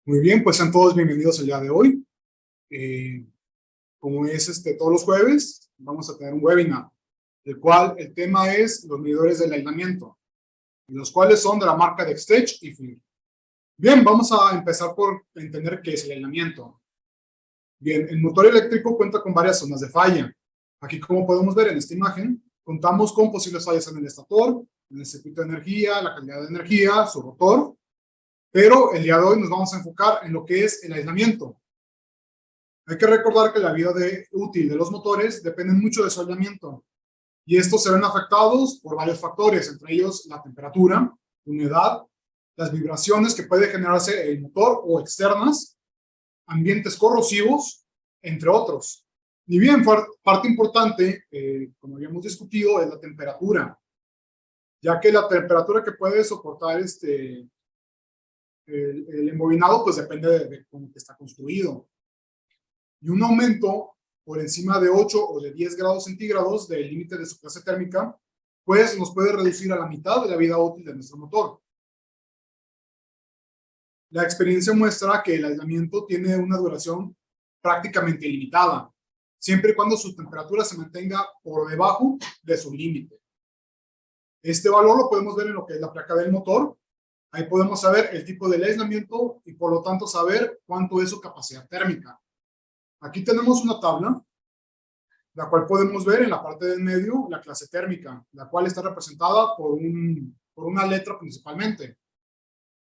Muy bien, pues sean todos bienvenidos al día de hoy. Como es todos los jueves, vamos a tener un webinar, el cual el tema es los medidores del aislamiento, los cuales son de la marca de Extech y FLIR. Bien, vamos a empezar por entender qué es el aislamiento. Bien, el motor eléctrico cuenta con varias zonas de falla. Aquí, como podemos ver en esta imagen, contamos con posibles fallas en el estator, en el circuito de energía, la calidad de energía, su rotor, pero el día de hoy nos vamos a enfocar en lo que es el aislamiento. Hay que recordar que la vida útil de los motores depende mucho de su aislamiento, y estos se ven afectados por varios factores, entre ellos la temperatura, humedad, las vibraciones que puede generarse el motor o externas, ambientes corrosivos, entre otros. Y bien, parte importante, como habíamos discutido, es la temperatura, ya que la temperatura que puede soportar el embobinado pues depende de cómo está construido. Y un aumento por encima de 8 o de 10 grados centígrados del límite de su clase térmica, pues nos puede reducir a la mitad de la vida útil de nuestro motor. La experiencia muestra que el aislamiento tiene una duración prácticamente ilimitada, siempre y cuando su temperatura se mantenga por debajo de su límite. Este valor lo podemos ver en lo que es la placa del motor. Ahí podemos saber el tipo del aislamiento y por lo tanto saber cuánto es su capacidad térmica. Aquí tenemos una tabla, la cual podemos ver en la parte del medio, la clase térmica, la cual está representada por una letra principalmente.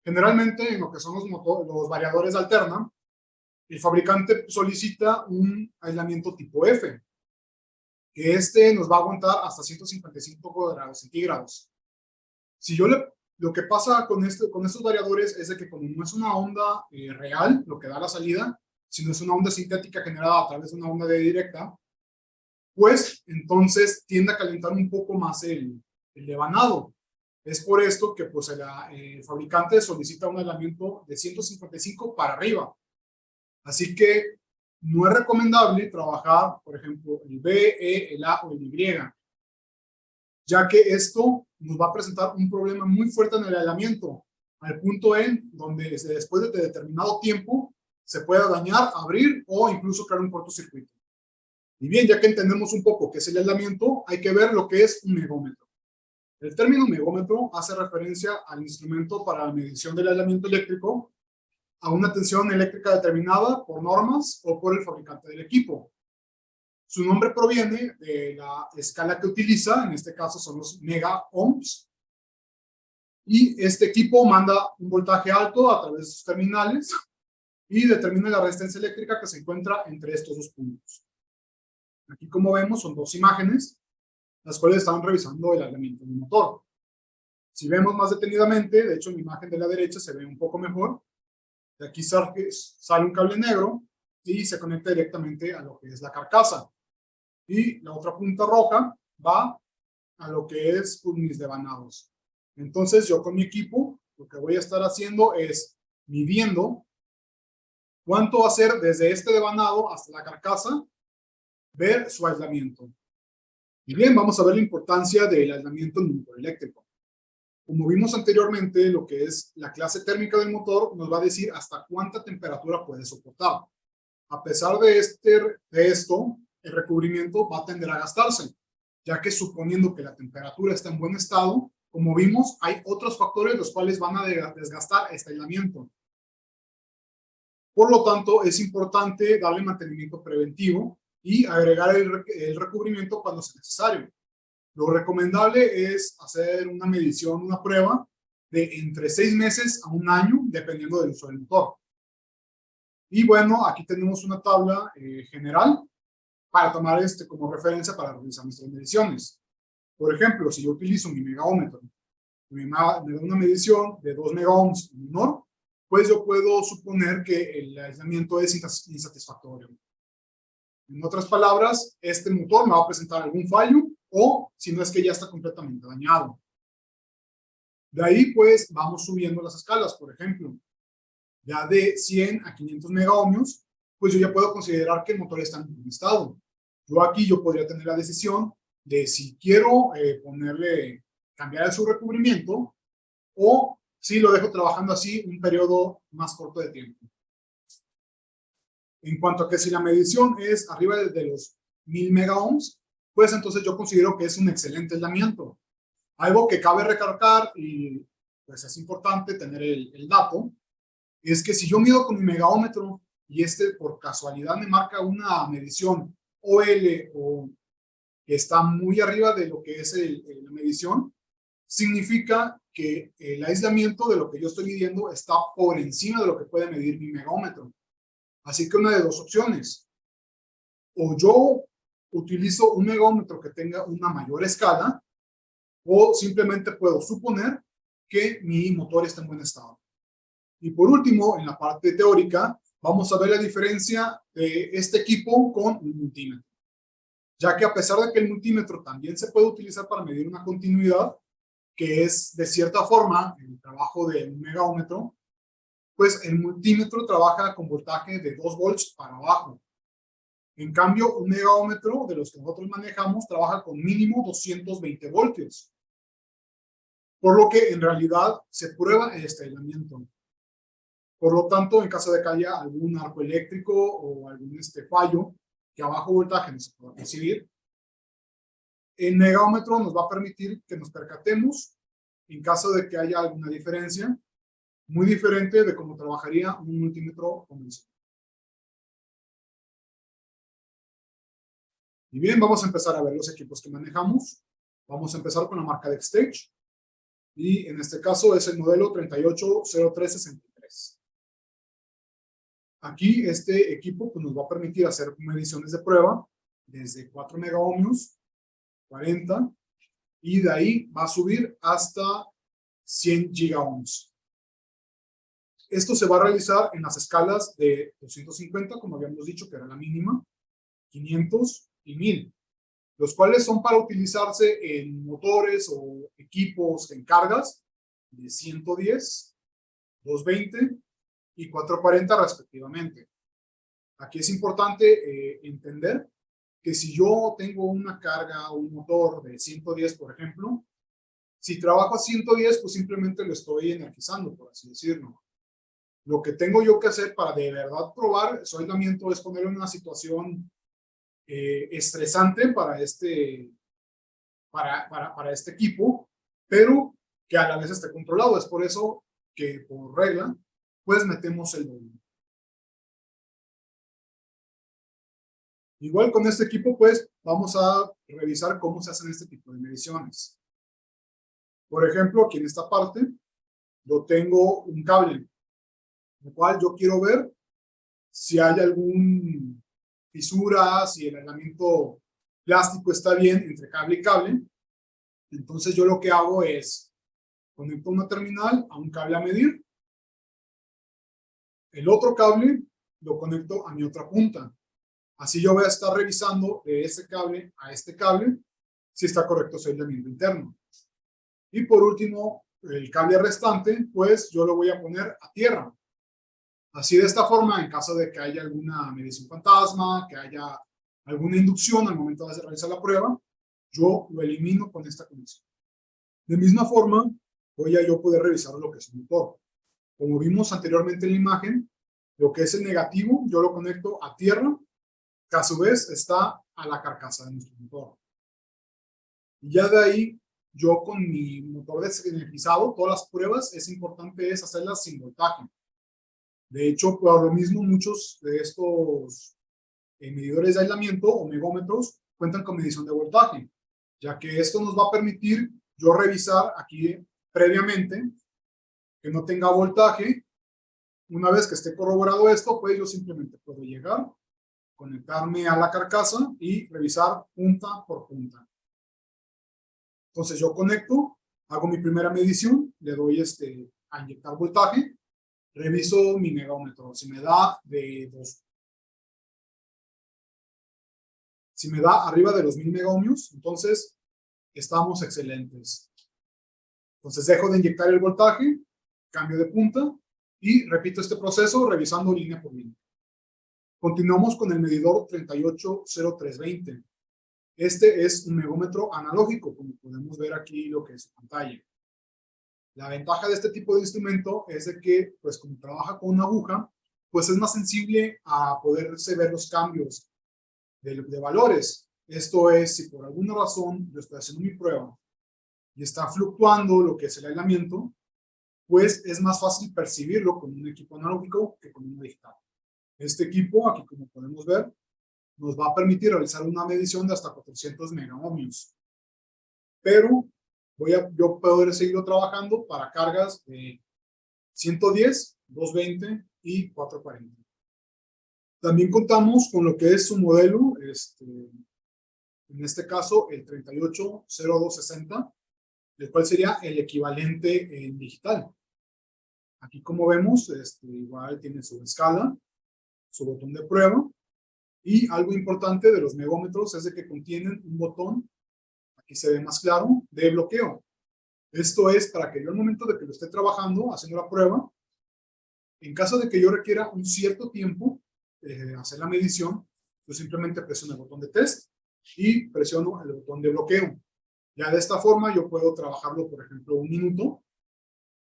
Generalmente, en lo que son los variadores de alterna, el fabricante solicita un aislamiento tipo F, que nos va a aguantar hasta 155 grados centígrados. Lo que pasa con estos variadores es de que como no es una onda real, lo que da la salida, sino es una onda sintética generada a través de una onda de directa, pues entonces tiende a calentar un poco más el devanado. Es por esto que pues, el fabricante solicita un aislamiento de 155 para arriba. Así que no es recomendable trabajar, por ejemplo, el B, E, el A o el Y, ya que esto nos va a presentar un problema muy fuerte en el aislamiento, al punto en donde después de determinado tiempo se pueda dañar, abrir o incluso crear un cortocircuito. Y bien, ya que entendemos un poco qué es el aislamiento, hay que ver lo que es un megómetro. El término megómetro hace referencia al instrumento para la medición del aislamiento eléctrico a una tensión eléctrica determinada por normas o por el fabricante del equipo. Su nombre proviene de la escala que utiliza, en este caso son los mega ohms, y este equipo manda un voltaje alto a través de sus terminales y determina la resistencia eléctrica que se encuentra entre estos dos puntos. Aquí, como vemos, son dos imágenes, las cuales están revisando el aislamiento del motor. Si vemos más detenidamente, de hecho en la imagen de la derecha se ve un poco mejor. De aquí sale un cable negro y se conecta directamente a lo que es la carcasa. Y la otra punta roja va a lo que es mis devanados. Entonces yo con mi equipo lo que voy a estar haciendo es midiendo cuánto va a ser desde este devanado hasta la carcasa, ver su aislamiento. Y bien, vamos a ver la importancia del aislamiento en un motor eléctrico. Como vimos anteriormente, lo que es la clase térmica del motor nos va a decir hasta cuánta temperatura puede soportar. A pesar de esto, el recubrimiento va a tender a gastarse, ya que suponiendo que la temperatura está en buen estado, como vimos, hay otros factores los cuales van a desgastar este aislamiento. Por lo tanto, es importante darle mantenimiento preventivo y agregar el recubrimiento cuando sea necesario. Lo recomendable es hacer una medición, una prueba de entre 6 meses a 1 año, dependiendo del uso del motor. Y bueno, aquí tenemos una tabla general para tomar como referencia para realizar nuestras mediciones. Por ejemplo, si yo utilizo mi megaómetro, me da una medición de 2 megaohms menor, pues yo puedo suponer que el aislamiento es insatisfactorio. En otras palabras, este motor me va a presentar algún fallo o si no es que ya está completamente dañado. De ahí pues vamos subiendo las escalas, por ejemplo, ya de 100 a 500 megaohmios, pues yo ya puedo considerar que el motor está en buen estado. Yo podría tener la decisión de si quiero cambiar su recubrimiento o sí lo dejo trabajando así un periodo más corto de tiempo. En cuanto a que si la medición es arriba de los 1000 megaohms, pues entonces yo considero que es un excelente aislamiento. Algo que cabe recalcar, y pues es importante tener el dato, es que si yo mido con mi megaómetro y por casualidad me marca una medición OL o que está muy arriba de lo que es la medición, significa que el aislamiento de lo que yo estoy midiendo está por encima de lo que puede medir mi megaómetro. Así que una de dos opciones. O yo utilizo un megaómetro que tenga una mayor escala, o simplemente puedo suponer que mi motor está en buen estado. Y por último, en la parte teórica, vamos a ver la diferencia de este equipo con un multímetro. Ya que a pesar de que el multímetro también se puede utilizar para medir una continuidad, que es de cierta forma el trabajo de un megaómetro, pues el multímetro trabaja con voltaje de 2 volts para abajo. En cambio, un megaómetro de los que nosotros manejamos trabaja con mínimo 220 voltios. Por lo que en realidad se prueba este aislamiento. Por lo tanto, en caso de que haya algún arco eléctrico o algún fallo que a bajo voltaje no se pueda percibir, el megaómetro nos va a permitir que nos percatemos en caso de que haya alguna diferencia, muy diferente de cómo trabajaría un multímetro convencional. Y bien, vamos a empezar a ver los equipos que manejamos. Vamos a empezar con la marca de X-Stage. Y en este caso es el modelo 380363. Aquí este equipo pues, nos va a permitir hacer mediciones de prueba desde 4 megaohmios, 40, y de ahí va a subir hasta 100 gigaohms. Esto se va a realizar en las escalas de 250, como habíamos dicho que era la mínima, 500 y 1000, los cuales son para utilizarse en motores o equipos en cargas de 110, 220 y 440 respectivamente. Aquí es importante entender que si yo tengo una carga o un motor de 110, por ejemplo, si trabajo a 110, pues simplemente lo estoy energizando, por así decirlo. Lo que tengo yo que hacer para de verdad probar su aislamiento es ponerlo en una situación estresante para este equipo, pero que a la vez esté controlado. Es por eso que por regla, pues metemos el doble. Igual con este equipo, pues vamos a revisar cómo se hacen este tipo de mediciones. Por ejemplo, aquí en esta parte, yo tengo un cable, el cual yo quiero ver si hay alguna fisura, si el aislamiento plástico está bien entre cable y cable. Entonces yo lo que hago es conecto una terminal a un cable a medir. El otro cable lo conecto a mi otra punta. Así yo voy a estar revisando de este cable a este cable si está correcto su aislamiento interno. Y por último, el cable restante, pues yo lo voy a poner a tierra. Así de esta forma, en caso de que haya alguna medición fantasma, que haya alguna inducción al momento de realizar la prueba, yo lo elimino con esta conexión. De misma forma, voy a yo poder revisar lo que es el motor. Como vimos anteriormente en la imagen, lo que es el negativo, yo lo conecto a tierra, que a su vez está a la carcasa de nuestro motor. Y ya de ahí, yo con mi motor desenergizado, todas las pruebas, es importante hacerlas sin voltaje. De hecho, por lo mismo, muchos de estos medidores de aislamiento o megómetros cuentan con medición de voltaje, ya que esto nos va a permitir yo revisar aquí previamente que no tenga voltaje. Una vez que esté corroborado esto, pues yo simplemente puedo llegar, conectarme a la carcasa y revisar punta por punta. Entonces yo conecto, hago mi primera medición, le doy a inyectar voltaje, reviso mi megómetro. Si me da si me da arriba de los 1000 megohmios, entonces estamos excelentes. Entonces dejo de inyectar el voltaje, cambio de punta y repito este proceso revisando línea por línea. Continuamos con el medidor 380320. Este es un megómetro analógico, como podemos ver aquí lo que es en pantalla. La ventaja de este tipo de instrumento es de que, pues como trabaja con una aguja, pues es más sensible a poderse ver los cambios de valores. Esto es, si por alguna razón yo estoy haciendo mi prueba y está fluctuando lo que es el aislamiento, pues es más fácil percibirlo con un equipo analógico que con uno digital. Este equipo, aquí como podemos ver, nos va a permitir realizar una medición de hasta 400 megaohmios. Pero yo poder seguirlo trabajando para cargas de 110, 220 y 440. También contamos con lo que es su modelo, en este caso el 380260, el cual sería el equivalente en digital. Aquí como vemos, igual tiene su escala, su botón de prueba, y algo importante de los megómetros es de que contienen un botón, aquí se ve más claro, de bloqueo. Esto es para que yo al momento de que lo esté trabajando, haciendo la prueba, en caso de que yo requiera un cierto tiempo hacer la medición, yo simplemente presiono el botón de test y presiono el botón de bloqueo. Ya de esta forma yo puedo trabajarlo, por ejemplo, 1 minuto,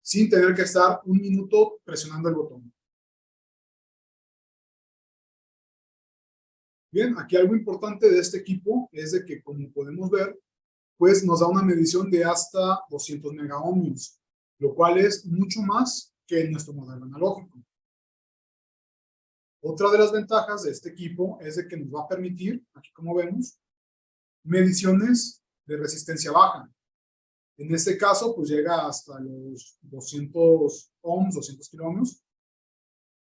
sin tener que estar 1 minuto presionando el botón. Bien, aquí algo importante de este equipo es de que, como podemos ver, pues nos da una medición de hasta 200 megaohmios, lo cual es mucho más que en nuestro modelo analógico. Otra de las ventajas de este equipo es de que nos va a permitir, aquí como vemos, mediciones de resistencia baja. En este caso, pues llega hasta los 200 ohms, 200 kiloohms.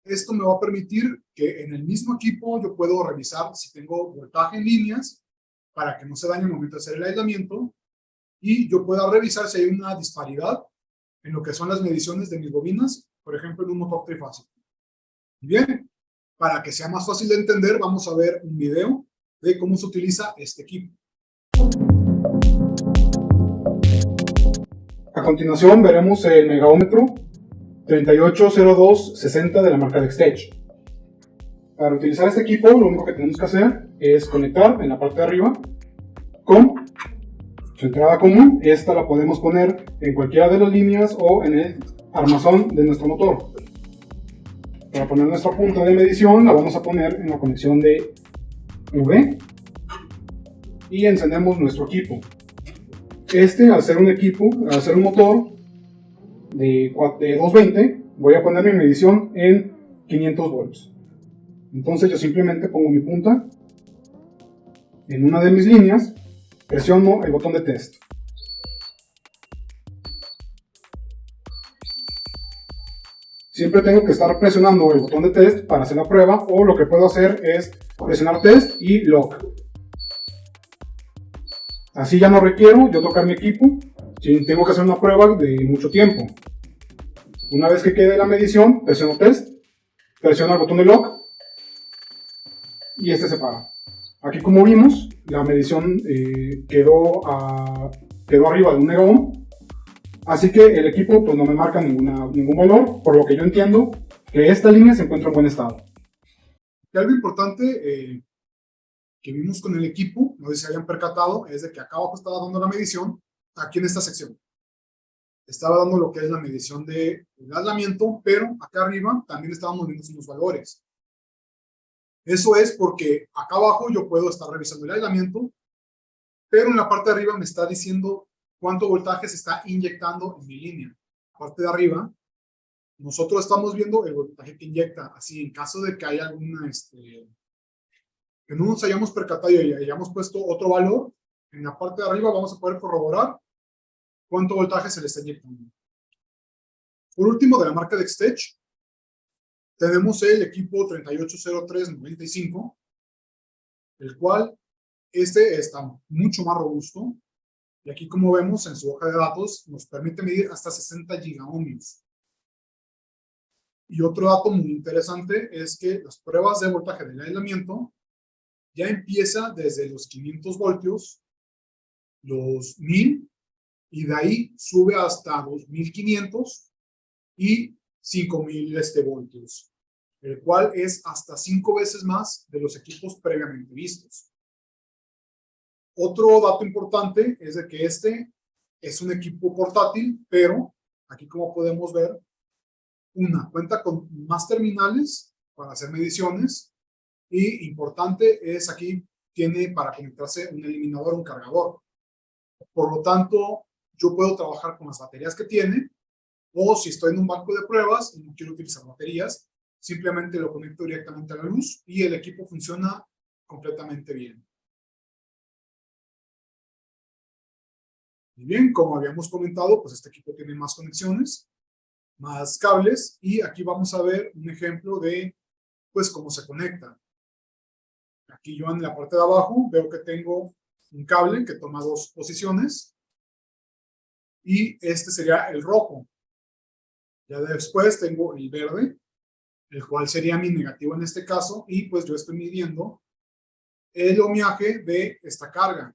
Esto me va a permitir que en el mismo equipo yo puedo revisar si tengo voltaje en líneas para que no se dañe al momento de hacer el aislamiento, y yo pueda revisar si hay una disparidad en lo que son las mediciones de mis bobinas, por ejemplo, en un motor trifásico. Bien, para que sea más fácil de entender, vamos a ver un video de cómo se utiliza este equipo. A continuación veremos el megaómetro 380260 de la marca Dextech. Para utilizar este equipo, lo único que tenemos que hacer es conectar en la parte de arriba con su entrada común. Esta la podemos poner en cualquiera de las líneas o en el armazón de nuestro motor. Para poner nuestra punta de medición la vamos a poner en la conexión de V y encendemos nuestro equipo. Al ser un motor de 220, voy a poner mi medición en 500 volts. Entonces yo simplemente pongo mi punta en una de mis líneas, presiono el botón de test. Siempre tengo que estar presionando el botón de test para hacer la prueba, o lo que puedo hacer es presionar test y lock. Así ya no requiero yo tocar mi equipo si tengo que hacer una prueba de mucho tiempo. Una vez que quede la medición, presiono test, presiono el botón de lock y este se para. Aquí, como vimos, la medición quedó arriba de 1 megaohm, así que el equipo pues no me marca ningún valor, por lo que yo entiendo que esta línea se encuentra en buen estado. Y algo importante que vimos con el equipo, no sé si se hayan percatado, es de que acá abajo estaba dando la medición, aquí en esta sección estaba dando lo que es la medición del aislamiento, pero acá arriba también estábamos viendo unos valores. Eso es porque acá abajo yo puedo estar revisando el aislamiento, pero en la parte de arriba me está diciendo cuánto voltaje se está inyectando en mi línea. La parte de arriba, nosotros estamos viendo el voltaje que inyecta. Así, en caso de que haya alguna, que no nos hayamos percatado y hayamos puesto otro valor, en la parte de arriba vamos a poder corroborar cuánto voltaje se le está inyectando. Por último, de la marca Dextech, tenemos el equipo 380395, el cual está mucho más robusto. Y aquí, como vemos en su hoja de datos, nos permite medir hasta 60 gigaohmios. Y otro dato muy interesante es que las pruebas de voltaje del aislamiento ya empieza desde los 500 voltios, los 1000, y de ahí sube hasta los 1500 y 5000 voltios, el cual es hasta 5 veces más de los equipos previamente vistos. Otro dato importante es de que este es un equipo portátil, pero aquí como podemos ver, cuenta con más terminales para hacer mediciones y importante es aquí tiene para conectarse un eliminador, un cargador. Por lo tanto, yo puedo trabajar con las baterías que tiene o si estoy en un banco de pruebas y no quiero utilizar baterías, simplemente lo conecto directamente a la luz y el equipo funciona completamente bien. Y bien, como habíamos comentado, pues este equipo tiene más conexiones, más cables y aquí vamos a ver un ejemplo de pues cómo se conecta. Aquí yo en la parte de abajo veo que tengo un cable que toma dos posiciones y este sería el rojo. Ya después tengo el verde, el cual sería mi negativo en este caso y pues yo estoy midiendo el ohmiaje de esta carga.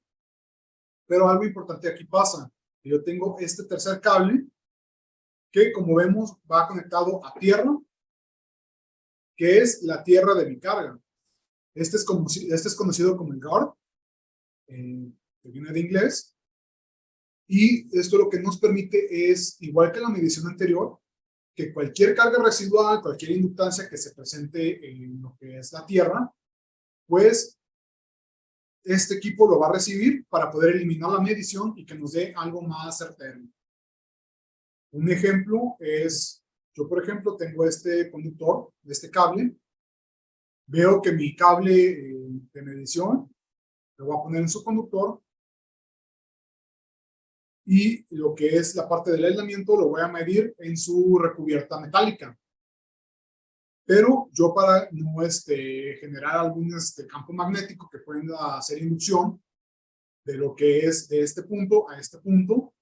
Pero algo importante aquí pasa. Yo tengo este tercer cable que como vemos va conectado a tierra, que es la tierra de mi carga. Este es conocido como el guard, que viene de inglés. Y esto lo que nos permite es, igual que la medición anterior, que cualquier carga residual, cualquier inductancia que se presente en lo que es la tierra, pues este equipo lo va a recibir para poder eliminar la medición y que nos dé algo más certero. Un ejemplo es, yo por ejemplo tengo este conductor de este cable, veo que mi cable de medición lo voy a poner en su conductor y lo que es la parte del aislamiento lo voy a medir en su recubierta metálica. Pero yo para no generar algún campo magnético que pueda hacer inducción de lo que es de este punto a este punto,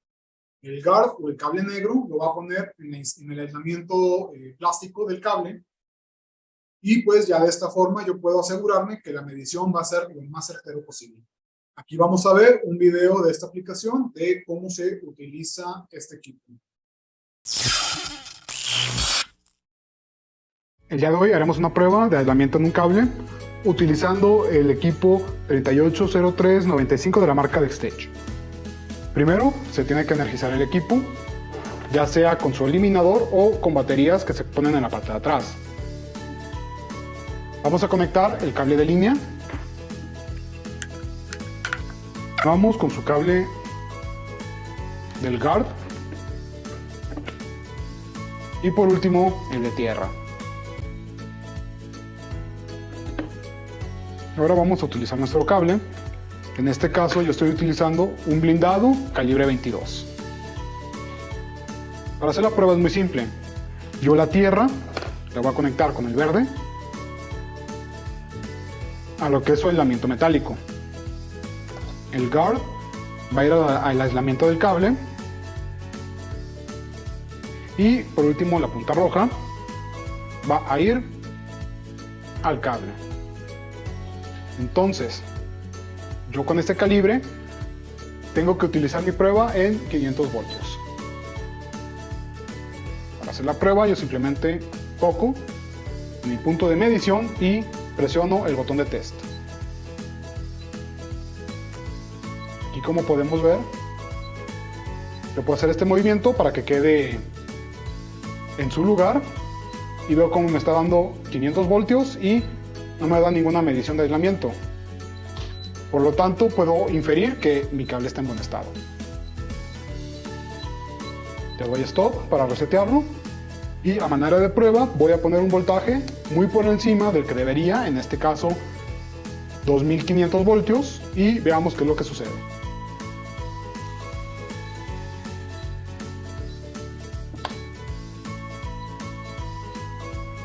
el guard o el cable negro lo va a poner en el aislamiento plástico del cable y pues ya de esta forma yo puedo asegurarme que la medición va a ser lo más certero posible. Aquí vamos a ver un video de esta aplicación de cómo se utiliza este equipo. El día de hoy haremos una prueba de aislamiento en un cable utilizando el equipo 380395 de la marca Dextech. Primero se tiene que energizar el equipo, ya sea con su eliminador o con baterías que se ponen en la parte de atrás. Vamos a conectar el cable de línea. Vamos con su cable del guard. Y por último, el de tierra. Ahora vamos a utilizar nuestro cable. En este caso yo estoy utilizando un blindado calibre 22. Para hacer la prueba es muy simple. Yo la tierra la voy a conectar con el verde a lo que es su aislamiento metálico. El guard va a ir al aislamiento del cable. Y por último la punta roja va a ir al cable. Entonces, yo con este calibre tengo que utilizar mi prueba en 500 voltios. Para hacer la prueba yo simplemente toco mi punto de medición y presiono el botón de test. Aquí como podemos ver, yo puedo hacer este movimiento para que quede en su lugar y veo cómo me está dando 500 voltios y no me da ninguna medición de aislamiento. Por lo tanto, puedo inferir que mi cable está en buen estado. Le doy stop para resetearlo y a manera de prueba voy a poner un voltaje muy por encima del que debería, en este caso 2500 voltios, y veamos qué es lo que sucede.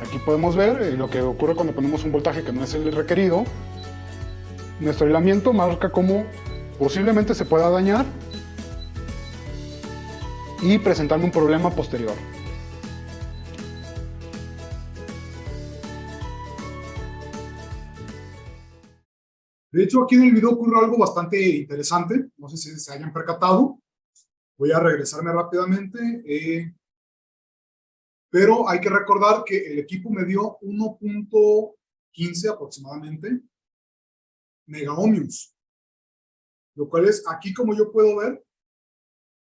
Aquí podemos ver lo que ocurre cuando ponemos un voltaje que no es el requerido. Nuestro aislamiento marca cómo posiblemente se pueda dañar y presentarme un problema posterior. De hecho, aquí en el video ocurre algo bastante interesante. No sé si se hayan percatado. Voy a regresarme rápidamente. Pero hay que recordar que el equipo me dio 1.15 aproximadamente megaohmios. Lo cual es, aquí como yo puedo ver,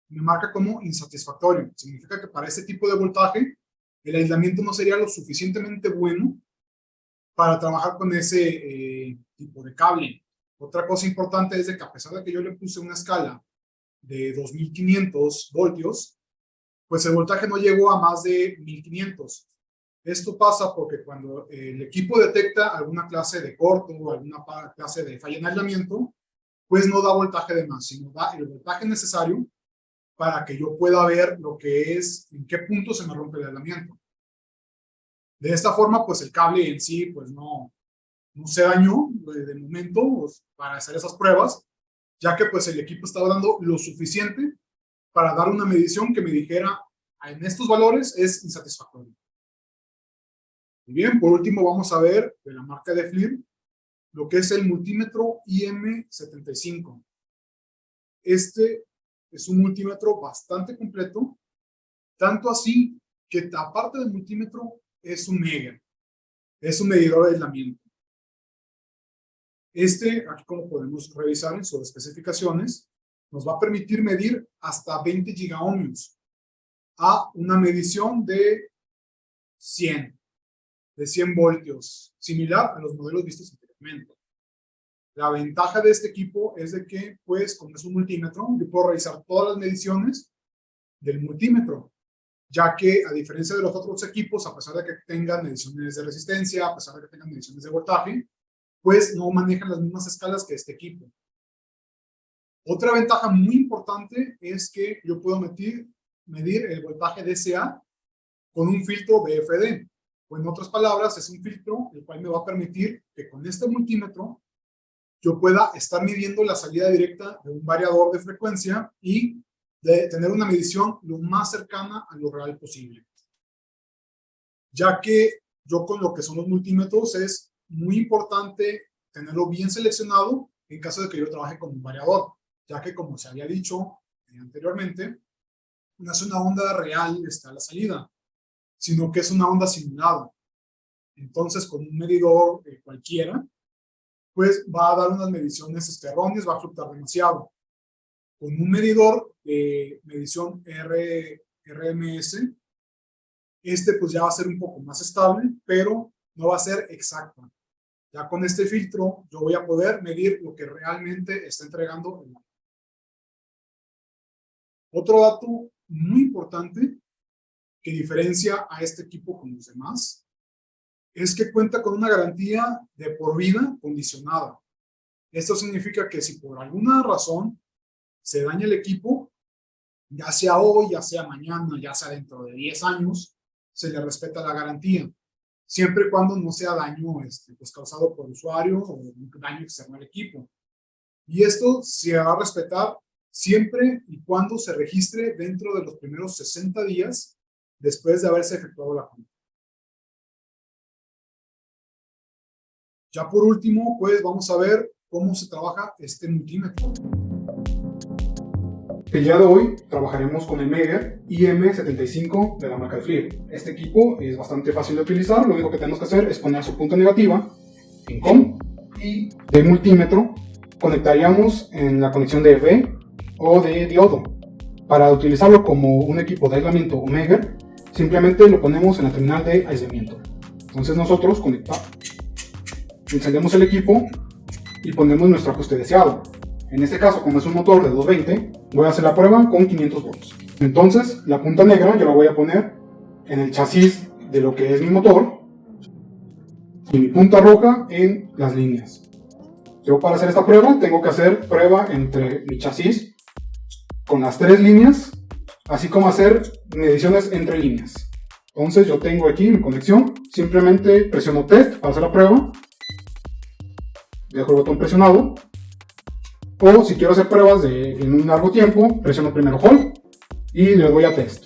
me marca como insatisfactorio. Significa que para este tipo de voltaje el aislamiento no sería lo suficientemente bueno para trabajar con ese tipo de cable. Otra cosa importante es de que a pesar de que yo le puse una escala de 2500 voltios, pues el voltaje no llegó a más de 1500. Esto pasa porque cuando el equipo detecta alguna clase de corto o alguna clase de falla en aislamiento, pues no da voltaje de más, sino da el voltaje necesario para que yo pueda ver lo que es, en qué punto se me rompe el aislamiento. De esta forma, pues el cable en sí, pues no se dañó de momento pues, para hacer esas pruebas, ya que pues el equipo estaba dando lo suficiente para dar una medición que me dijera en estos valores es insatisfactorio. Muy bien, por último vamos a ver de la marca de FLIR lo que es el multímetro IM75. Este es un multímetro bastante completo, tanto así que aparte del multímetro es un Megger, es un medidor de aislamiento. Aquí como podemos revisar en sus especificaciones, nos va a permitir medir hasta 20 gigaohmios a una medición de 100 voltios, similar a los modelos vistos anteriormente. La ventaja de este equipo es de que, pues, como es un multímetro, yo puedo realizar todas las mediciones del multímetro, ya que, a diferencia de los otros equipos, a pesar de que tengan mediciones de resistencia, a pesar de que tengan mediciones de voltaje, pues no manejan las mismas escalas que este equipo. Otra ventaja muy importante es que yo puedo medir el voltaje DCA con un filtro BFD. O en otras palabras, es un filtro el cual me va a permitir que con este multímetro yo pueda estar midiendo la salida directa de un variador de frecuencia y de tener una medición lo más cercana a lo real posible. Ya que yo con lo que son los multímetros es muy importante tenerlo bien seleccionado en caso de que yo trabaje con un variador, ya que como se había dicho anteriormente, no es una onda real a la salida, sino que es una onda simulada. Entonces, con un medidor cualquiera, pues va a dar unas mediciones erróneas, va a fluctuar demasiado. Con un medidor de medición RMS, pues ya va a ser un poco más estable, pero no va a ser exacta. Ya con este filtro, yo voy a poder medir lo que realmente está entregando el mapa. Otro dato muy importante que diferencia a este equipo con los demás es que cuenta con una garantía de por vida condicionada. Esto significa que si por alguna razón se daña el equipo, ya sea hoy, ya sea mañana, ya sea dentro de 10 años, se le respeta la garantía, siempre y cuando no sea daño pues causado por usuario o un daño externo al equipo. Y esto se va a respetar siempre y cuando se registre dentro de los primeros 60 días después de haberse efectuado la compra. Ya por último, pues vamos a ver cómo se trabaja este multímetro. El día de hoy trabajaremos con el Megger IM75 de la marca de FLIR. Este equipo es bastante fácil de utilizar, lo único que tenemos que hacer es poner su punta negativa en COM y del multímetro conectaríamos en la conexión de V o de diodo. Para utilizarlo como un equipo de aislamiento o Megger, simplemente lo ponemos en la terminal de aislamiento. Entonces nosotros encendemos el equipo y ponemos nuestro ajuste deseado. En este caso, como es un motor de 220, voy a hacer la prueba con 500 volts. Entonces, la punta negra yo la voy a poner en el chasis de lo que es mi motor y mi punta roja en las líneas. Yo para hacer esta prueba tengo que hacer prueba entre mi chasis con las 3 líneas, así como hacer mediciones entre líneas. Entonces yo tengo aquí mi conexión, simplemente presiono test para hacer la prueba, dejo el botón presionado, o si quiero hacer pruebas en un largo tiempo, presiono primero hold y le doy a test.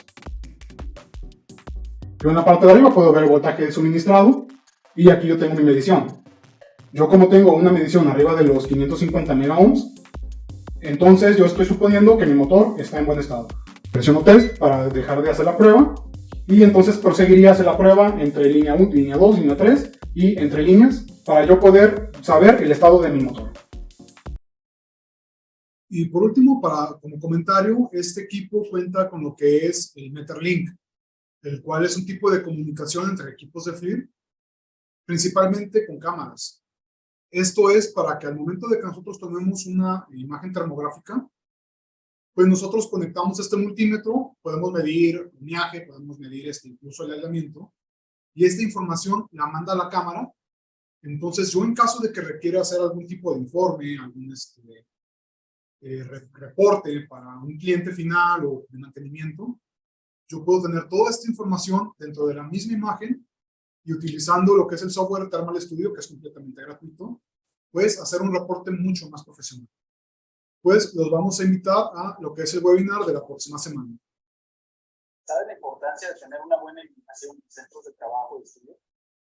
Yo en la parte de arriba puedo ver el voltaje suministrado y aquí yo tengo mi medición. Yo como tengo una medición arriba de los 550 megaohms, entonces yo estoy suponiendo que mi motor está en buen estado. Presiono test para dejar de hacer la prueba y entonces proseguiría a hacer la prueba entre línea 1, línea 2, línea 3 y entre líneas para yo poder saber el estado de mi motor. Y por último, como comentario, este equipo cuenta con lo que es el Meterlink, el cual es un tipo de comunicación entre equipos de FLIR, principalmente con cámaras. Esto es para que al momento de que nosotros tomemos una imagen termográfica, pues nosotros conectamos este multímetro, podemos medir miaje, podemos medir incluso el aislamiento, y esta información la manda a la cámara. Entonces yo, en caso de que requiera hacer algún tipo de informe, algún reporte para un cliente final o de mantenimiento, yo puedo tener toda esta información dentro de la misma imagen y utilizando lo que es el software Thermal Studio, que es completamente gratuito, pues hacer un reporte mucho más profesional. Pues los vamos a invitar a lo que es el webinar de la próxima semana. ¿Sabe la importancia de tener una buena iluminación en centros de trabajo y estudio?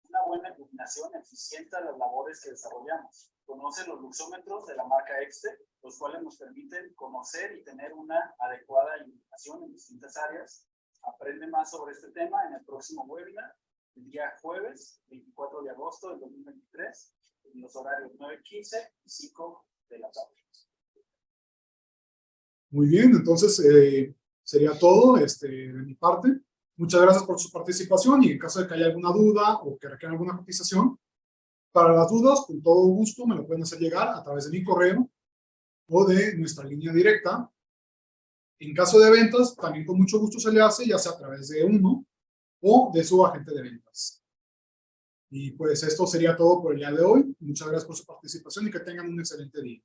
Una buena iluminación eficienta las labores que desarrollamos. Conoce los luxómetros de la marca Exte, los cuales nos permiten conocer y tener una adecuada iluminación en distintas áreas. Aprende más sobre este tema en el próximo webinar, el día jueves 24 de agosto del 2023, en los horarios 9:15 y 5 de la tarde. Muy bien, entonces sería todo de mi parte. Muchas gracias por su participación y en caso de que haya alguna duda o que requieran alguna cotización, para las dudas, con todo gusto me lo pueden hacer llegar a través de mi correo o de nuestra línea directa. En caso de ventas, también con mucho gusto se le hace, ya sea a través de uno o de su agente de ventas. Y pues esto sería todo por el día de hoy. Muchas gracias por su participación y que tengan un excelente día.